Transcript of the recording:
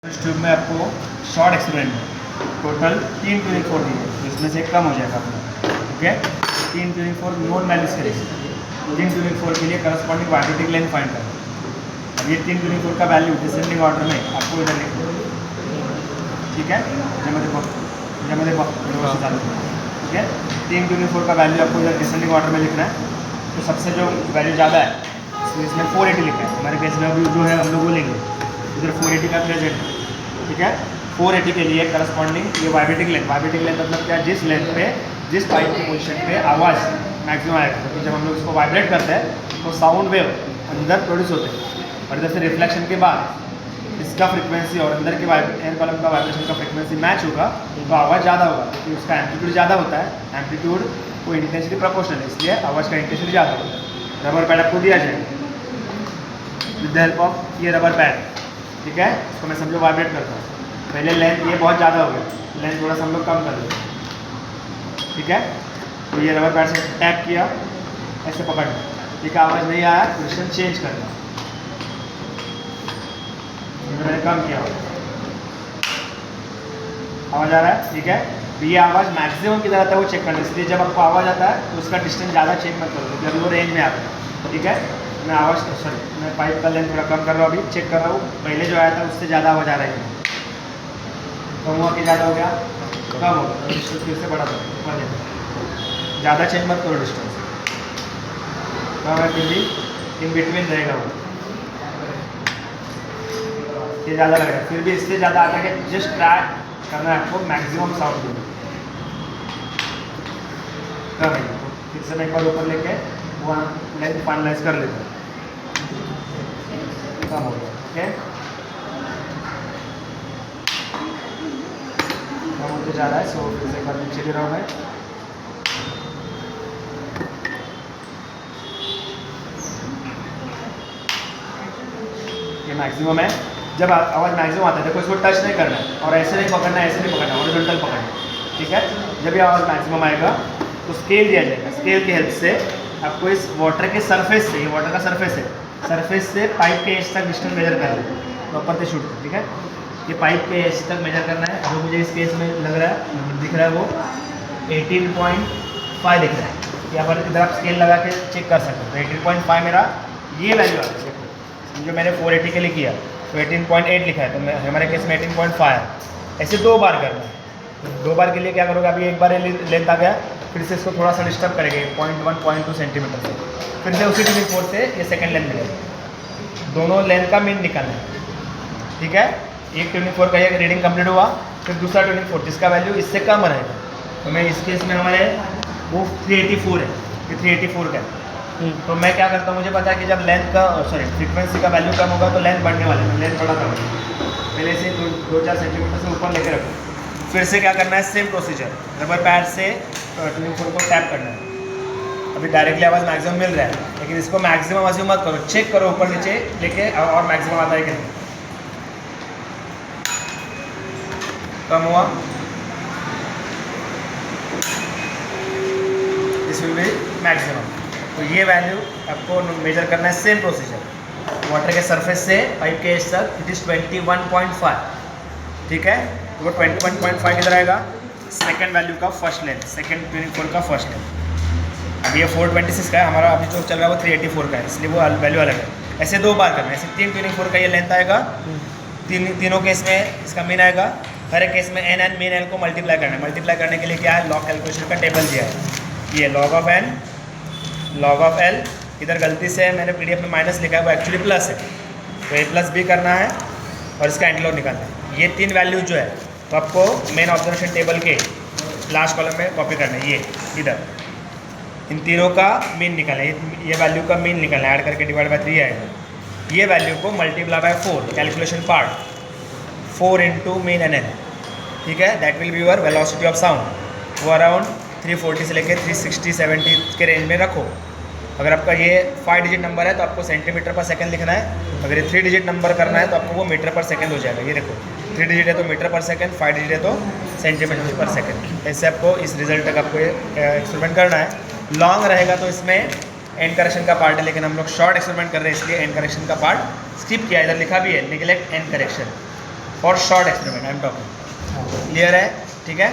इस ट्यूब में आपको शॉर्ट एक्सपेरिमेंट में टोटल 3 ट्यूनिंग फोर्क दिए हैं, इसमें से कम हो जाएगा अपना। Okay, 3 tuning fork non values करेंगे, जिन ट्यूनिंग फोर्क के लिए करस्पॉन्डिंग वाइब्रेटिंग लेंथ फाइंड करें। अब ये 3 ट्यूनिंग फोर्क का वैल्यू डिसेंडिंग ऑर्डर में आपको इधर लिखना है, ठीक है। ठीक है, 3 ट्यूनिंग फोर्क का वैल्यू आपको इधर डिसेंडिंग ऑर्डर में लिखना है। तो सबसे जो वैल्यू ज़्यादा है इसमें 480 लिखा है, हमारे केस में अभी जो है हम लोग वो लेंगे इधर 480 का प्रेजेंट है, ठीक है। 480 के लिए करस्पॉन्डिंग ये वाइब्रेटिंग लेंथ मतलब क्या, जिस लेंथ पे जिस पाइप की पोजीशन पे आवाज़ मैक्सिमम आएगा, क्योंकि जब हम लोग इसको वाइब्रेट करते हैं तो साउंड वेव अंदर प्रोड्यूस होते हैं और इधर से रिफ्लेक्शन के बाद इसका फ्रिक्वेंसी और अंदर के एयर कॉलम का वाइब्रेशन का फ्रिक्वेंसी मैच होगा तो आवाज़ ज़्यादा होगा, क्योंकि उसका एम्पलीट्यूड ज़्यादा होता है। एम्पलीट्यूड को इंटेंसिटी प्रोपोर्शनल है, इसलिए आवाज़ का इंटेंसिटी ज़्यादा होता है। रबर पैड आपको दिया जाएगा विद द हेल्प ऑफ ये रबर पैड, ठीक है। इसको मैं समझो वाइब्रेट करता हूँ। पहले लेंथ ये बहुत ज़्यादा हो गया, लेंथ थोड़ा सा हम लोग कम कर दें, ठीक है। तो ये रबर पैड से टैप किया, ऐसे पकड़ना, ठीक है। आवाज़ नहीं आया तो डिस्टेंस चेंज करना, मैंने कम किया, आवाज़ आ रहा है, ठीक है। तो ये आवाज़ मैक्सिमम किधर आता है वो चेक करना, इसलिए जब आपको आवाज़ आता है तो उसका डिस्टेंस ज़्यादा चेक मत करो, क्योंकि अभी वो रेंज में आता है, ठीक है। मैं आवाज़ मैं पाइप का लेंथ थोड़ा कम कर रहा हूँ, अभी चेक कर रहा हूँ, पहले जो आया था उससे ज़्यादा आवाज़ आ रही है, कम हुआ कि ज़्यादा हो गया, कम हो गया, डिस्टेंस फिर से बढ़ा दो, ज़्यादा चेंज मत करो डिस्टेंस, कम है फिर भी इन बिटवीन रहेगा वो, ये ज़्यादा लगेगा, फिर भी इससे ज़्यादा आता है कि जस्ट ट्राई करना है आपको मैक्सिमम साउंड देना, कम है। फिर से मैं एक बार ऊपर लेके वहाँ लेंथ फाइनलाइज कर लेता हूँ, कम हो गया, ओके। कम होते जा रहा है, सो फिर से एक बार नीचे गिरा हूँ मैं, ये मैक्सिमम है। जब आवाज़ मैक्सिमम आता है देखो, इसको टच नहीं करना है और ऐसे नहीं पकड़ना है, ऐसे नहीं पकड़ना, हॉरिजॉन्टल पकड़ना, ठीक है। जब ये आवाज़ मैक्सिमम आएगा तो स्केल दिया जाएगा, स्केल की हेल्प से आपको इस वाटर के सरफेस से, ये वाटर का सरफेस है, सरफेस से पाइप के एज तक डिस्टेंस मेजर करना है, प्रॉपर से शूट कर, ठीक है। ये पाइप के एज तक मेजर करना है, जो मुझे इस केस में लग रहा है दिख रहा है वो 18.5 दिख रहा है। यहाँ पर इधर आप स्केल लगा के चेक कर सकते हो, तो 18.5 मेरा ये वैल्यू आ रहा है। देखो जो मैंने 480 के लिए किया तो 18.8 लिखा है, तो हमारे केस में 18.5 है। ऐसे 2 बार करना है, तो 2 बार के लिए क्या करोगे, अभी एक बार लेंथ आ गया, फिर से इसको थोड़ा सा डिस्टर्ब करेंगे 0.1 0.2 सेंटीमीटर से, फिर से उसी ट्यूनिंग फोर्क से ये सेकंड लेंथ मिलेगा, दोनों लेंथ का मीन निकालना है, ठीक है। एक ट्यूनिंग फोर्क का ये रीडिंग कंप्लीट हुआ, फिर दूसरा ट्यूनिंग फोर्क जिसका वैल्यू इससे कम रहेगा, तो मैं इस केस में हमारे वो 384 है, ये 384 का है। तो मैं क्या करता हूँ, मुझे पता है कि जब लेंथ का फ्रीक्वेंसी का वैल्यू कम होगा तो लेंथ बढ़ने वाला है, लेंथ बढ़ाता हूँ, पहले से 2-4 सेंटीमीटर से ऊपर लेकर रखो। फिर से क्या करना है, सेम प्रोसीजर, रबर पैड से ट्यूनिंग फोर्क को टैप करना है। अभी डायरेक्टली आवाज़ मैक्सिमम मिल रहा है, लेकिन इसको मैक्सिमम आवाज़ मत करो, चेक करो ऊपर नीचे लेके और मैक्सिमम आता है कि नहीं। कम हुआ, दिस विल बी मैक्सिमम। तो ये वैल्यू आपको मेजर करना है, सेम प्रोसीजर, वाटर के सरफेस से पाइप के एज तक, इट इज़ 21.5, ठीक है। तो वो 21.5 किधर आएगा, सेकंड वैल्यू का first length, second tuning fork का फर्स्ट लेंथ। अब ये 426 का है, हमारा अभी जो चल रहा है वो 384 का है, इसलिए वो वैल्यू अलग है। ऐसे 2 बार करना है, ऐसे 3 ट्यूनिंग फोर्क का ये लेंथ आएगा, तीनों केस में इसका मीन आएगा, हर एक केस में एन एन मीन एल को मल्टीप्लाई करना है। मल्टीप्लाई करने के लिए क्या है, लॉग कैलकुलेशन का टेबल दिया है, ये log of N log of L, इधर गलती से मैंने PDF में माइनस लिखा है, वो एक्चुअली प्लस है, तो ए प्लस बी करना है और इसका एंटीलोड निकालना है। ये 3 वैल्यू जो है तो आपको मेन ऑब्जर्वेशन टेबल के लास्ट कॉलम में कॉपी करना है, ये इधर इन तीनों का मीन निकालना है, ये वैल्यू का मीन निकालना है, ऐड करके डिवाइड बाय 3 आएगा। ये वैल्यू को multiply by 4, calculation part 4 into mean N N, ठीक है, that will be your velocity of sound. वो अराउंड 340 से लेकर 360-70 के रेंज में रखो। अगर आपका ये 5 डिजिट नंबर है तो आपको सेंटीमीटर पर सेकंड लिखना है, अगर ये 3 डिजिट नंबर करना है तो आपको वो मीटर पर सेकंड हो जाएगा। ये देखो 3 डिजिट है तो मीटर पर सेकंड, 5 डिजिट है तो सेंटीमीटर पर सेकंड। ऐसे आपको इस रिजल्ट तक आपको एक्सपेरिमेंट करना है। लॉन्ग रहेगा तो इसमें एंड करेक्शन का पार्ट है, लेकिन हम लोग शॉर्ट एक्सपेरिमेंट कर रहे हैं इसलिए एंड करेक्शन का पार्ट स्किप किया। इधर लिखा भी है neglect and correction, for short experiment I am talking, clear है? ठीक है,